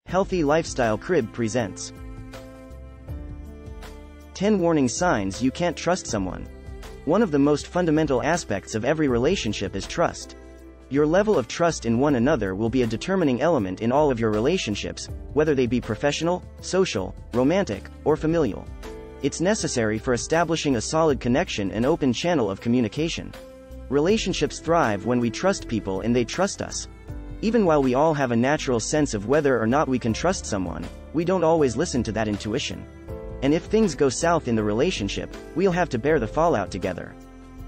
Healthy Lifestyle Crib presents 10 Warning Signs You Can't Trust Someone. One of the most fundamental aspects of every relationship is trust. Your level of trust in one another will be a determining element in all of your relationships, whether they be professional, social, romantic, or familial. It's necessary for establishing a solid connection and open channel of communication. Relationships thrive when we trust people and they trust us. Even while we all have a natural sense of whether or not we can trust someone, we don't always listen to that intuition. And if things go south in the relationship, we'll have to bear the fallout together.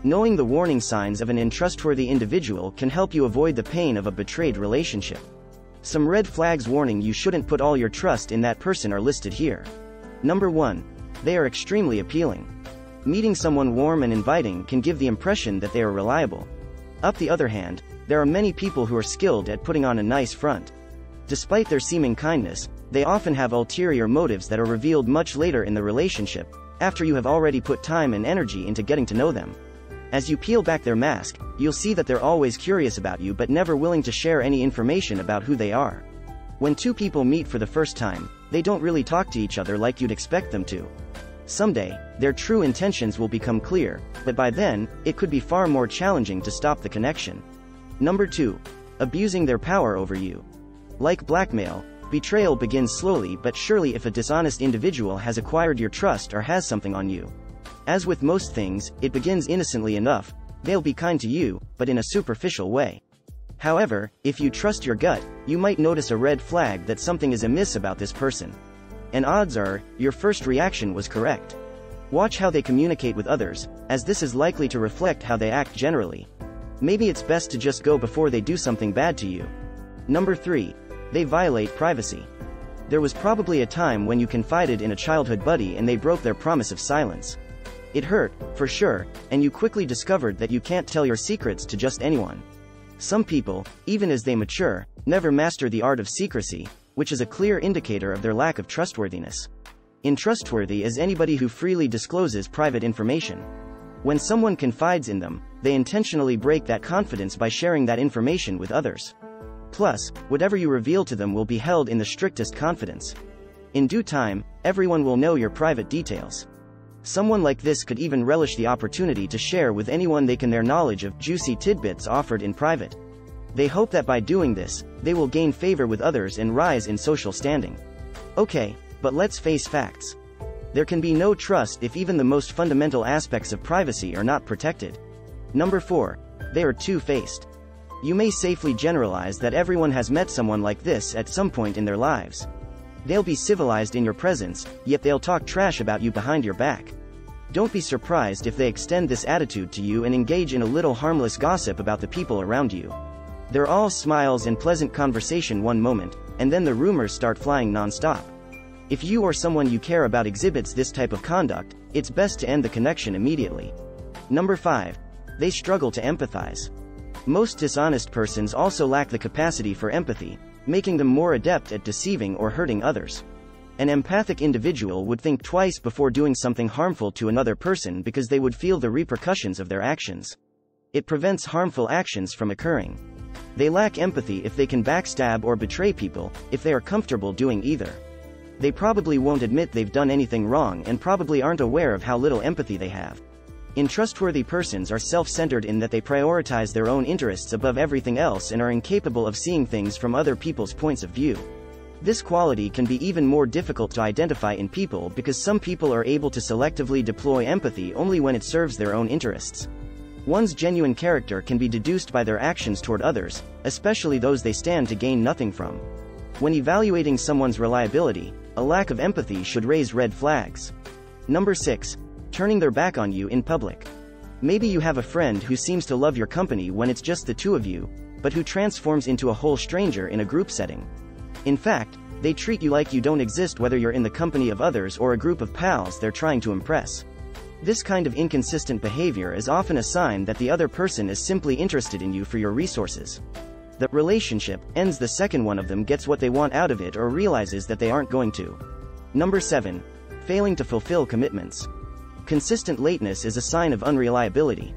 Knowing the warning signs of an untrustworthy individual can help you avoid the pain of a betrayed relationship. Some red flags warning you shouldn't put all your trust in that person are listed here. Number 1. They are extremely appealing. Meeting someone warm and inviting can give the impression that they are reliable. On the other hand, there are many people who are skilled at putting on a nice front. Despite their seeming kindness, they often have ulterior motives that are revealed much later in the relationship, after you have already put time and energy into getting to know them. As you peel back their mask, you'll see that they're always curious about you but never willing to share any information about who they are. When two people meet for the first time, they don't really talk to each other like you'd expect them to. Someday, their true intentions will become clear, but by then, it could be far more challenging to stop the connection. Number 2. Abusing their power over you. Like blackmail, betrayal begins slowly but surely if a dishonest individual has acquired your trust or has something on you. As with most things, it begins innocently enough. They'll be kind to you, but in a superficial way. However, if you trust your gut, you might notice a red flag that something is amiss about this person. And odds are, your first reaction was correct. Watch how they communicate with others, as this is likely to reflect how they act generally. Maybe it's best to just go before they do something bad to you. Number 3. They violate privacy. There was probably a time when you confided in a childhood buddy and they broke their promise of silence. It hurt, for sure, and you quickly discovered that you can't tell your secrets to just anyone. Some people, even as they mature, never master the art of secrecy, which is a clear indicator of their lack of trustworthiness. Untrustworthy is anybody who freely discloses private information. When someone confides in them, they intentionally break that confidence by sharing that information with others. Plus, whatever you reveal to them will be held in the strictest confidence. In due time, everyone will know your private details. Someone like this could even relish the opportunity to share with anyone they can their knowledge of juicy tidbits offered in private. They hope that by doing this, they will gain favor with others and rise in social standing. Okay, but let's face facts. There can be no trust if even the most fundamental aspects of privacy are not protected. Number 4. They are two-faced. You may safely generalize that everyone has met someone like this at some point in their lives. They'll be civilized in your presence, yet they'll talk trash about you behind your back. Don't be surprised if they extend this attitude to you and engage in a little harmless gossip about the people around you. They're all smiles and pleasant conversation one moment, and then the rumors start flying non-stop. If you or someone you care about exhibits this type of conduct, it's best to end the connection immediately. Number 5. They struggle to empathize. Most dishonest persons also lack the capacity for empathy, making them more adept at deceiving or hurting others. An empathic individual would think twice before doing something harmful to another person because they would feel the repercussions of their actions. It prevents harmful actions from occurring. They lack empathy if they can backstab or betray people, if they are comfortable doing either. They probably won't admit they've done anything wrong and probably aren't aware of how little empathy they have. Untrustworthy persons are self-centered in that they prioritize their own interests above everything else and are incapable of seeing things from other people's points of view. This quality can be even more difficult to identify in people because some people are able to selectively deploy empathy only when it serves their own interests. One's genuine character can be deduced by their actions toward others, especially those they stand to gain nothing from. When evaluating someone's reliability, a lack of empathy should raise red flags. Number 6. Turning their back on you in public. Maybe you have a friend who seems to love your company when it's just the two of you, but who transforms into a whole stranger in a group setting. In fact, they treat you like you don't exist whether you're in the company of others or a group of pals they're trying to impress. This kind of inconsistent behavior is often a sign that the other person is simply interested in you for your resources. The relationship ends the second one of them gets what they want out of it or realizes that they aren't going to. Number 7. Failing to fulfill commitments. Consistent lateness is a sign of unreliability.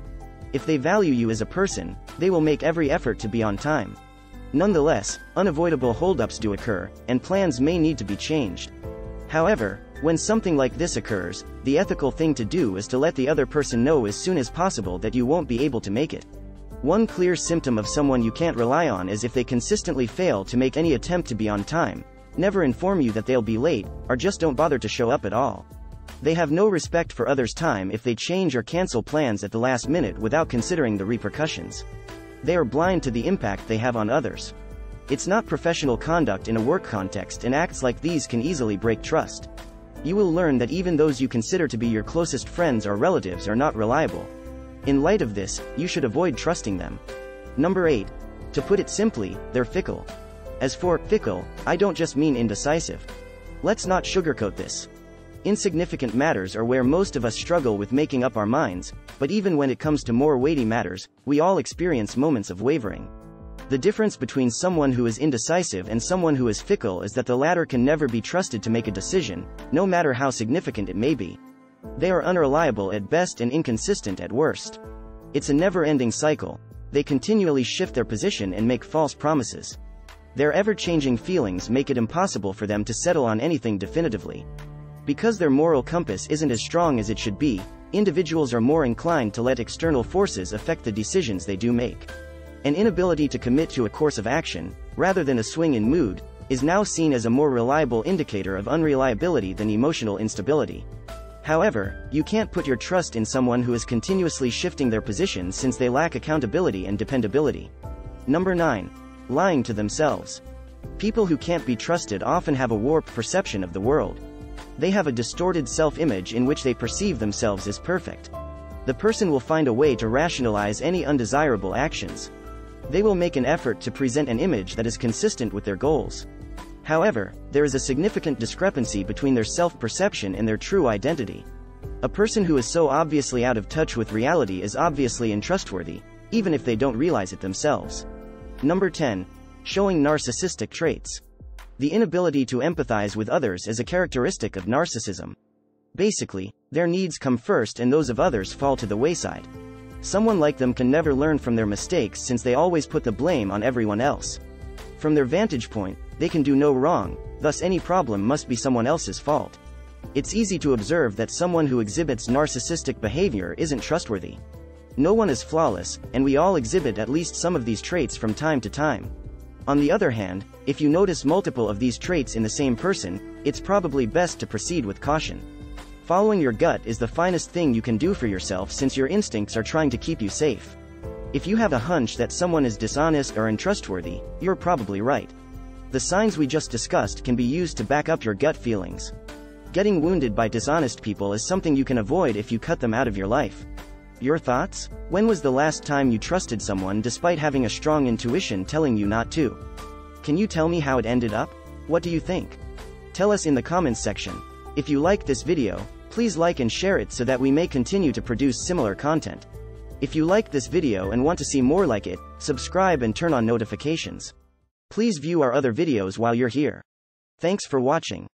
If they value you as a person, they will make every effort to be on time. Nonetheless, unavoidable holdups do occur, and plans may need to be changed. However, when something like this occurs, the ethical thing to do is to let the other person know as soon as possible that you won't be able to make it. One clear symptom of someone you can't rely on is if they consistently fail to make any attempt to be on time, never inform you that they'll be late, or just don't bother to show up at all. They have no respect for others' time if they change or cancel plans at the last minute without considering the repercussions. They are blind to the impact they have on others. It's not professional conduct in a work context, and acts like these can easily break trust. You will learn that even those you consider to be your closest friends or relatives are not reliable. In light of this, you should avoid trusting them. Number 8. To put it simply, they're fickle. As for fickle, I don't just mean indecisive. Let's not sugarcoat this. Insignificant matters are where most of us struggle with making up our minds, but even when it comes to more weighty matters, we all experience moments of wavering. The difference between someone who is indecisive and someone who is fickle is that the latter can never be trusted to make a decision, no matter how significant it may be. They are unreliable at best and inconsistent at worst. It's a never-ending cycle. They continually shift their position and make false promises. Their ever-changing feelings make it impossible for them to settle on anything definitively. Because their moral compass isn't as strong as it should be, individuals are more inclined to let external forces affect the decisions they do make. An inability to commit to a course of action, rather than a swing in mood, is now seen as a more reliable indicator of unreliability than emotional instability. However, you can't put your trust in someone who is continuously shifting their position since they lack accountability and dependability. Number 9. Lying to themselves. People who can't be trusted often have a warped perception of the world. They have a distorted self-image in which they perceive themselves as perfect. The person will find a way to rationalize any undesirable actions. They will make an effort to present an image that is consistent with their goals. However, there is a significant discrepancy between their self-perception and their true identity. A person who is so obviously out of touch with reality is obviously untrustworthy, even if they don't realize it themselves. Number 10. Showing narcissistic traits. The inability to empathize with others is a characteristic of narcissism. Basically, their needs come first and those of others fall to the wayside. Someone like them can never learn from their mistakes since they always put the blame on everyone else. From their vantage point, they can do no wrong, thus any problem must be someone else's fault. It's easy to observe that someone who exhibits narcissistic behavior isn't trustworthy. No one is flawless, and we all exhibit at least some of these traits from time to time. On the other hand, if you notice multiple of these traits in the same person, it's probably best to proceed with caution. Following your gut is the finest thing you can do for yourself since your instincts are trying to keep you safe. If you have a hunch that someone is dishonest or untrustworthy, you're probably right. The signs we just discussed can be used to back up your gut feelings. Getting wounded by dishonest people is something you can avoid if you cut them out of your life. Your thoughts? When was the last time you trusted someone despite having a strong intuition telling you not to? Can you tell me how it ended up? What do you think? Tell us in the comments section. If you liked this video, please like and share it so that we may continue to produce similar content. If you liked this video and want to see more like it, subscribe and turn on notifications. Please view our other videos while you're here. Thanks for watching.